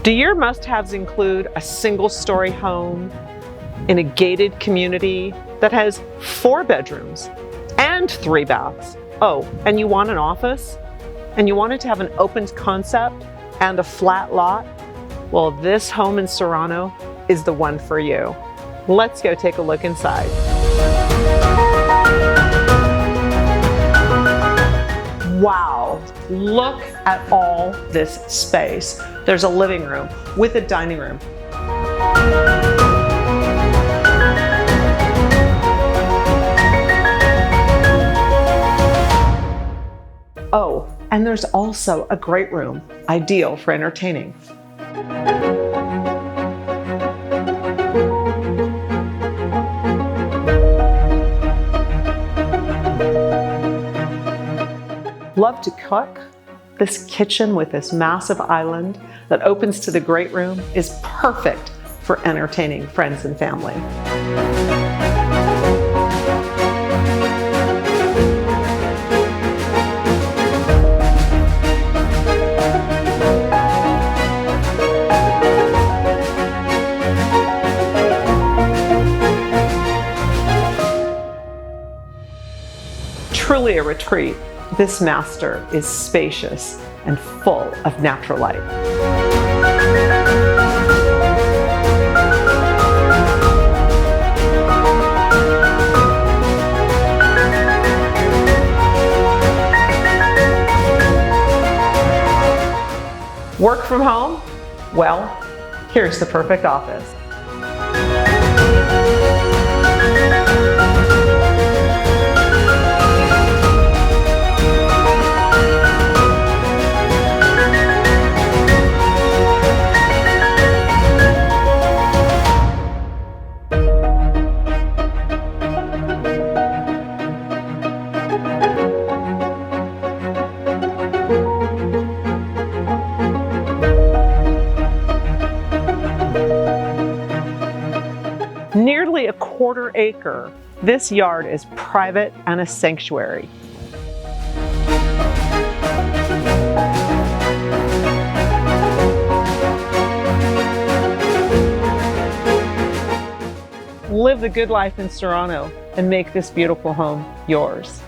Do your must-haves include a single-story home in a gated community that has 4 bedrooms and 3 baths? Oh, and you want an office? And you want it to have an open concept and a flat lot? Well, this home in Serrano is the one for you. Let's go take a look inside. Wow, look at all this space. There's a living room with a dining room. Oh, and there's also a great room, ideal for entertaining. Love to cook? This kitchen with this massive island that opens to the great room is perfect for entertaining friends and family. Truly a retreat. This master is spacious and full of natural light. Work from home? Well, here's the perfect office. Nearly a 1/4 acre, this yard is private and a sanctuary. Live the good life in Serrano and make this beautiful home yours.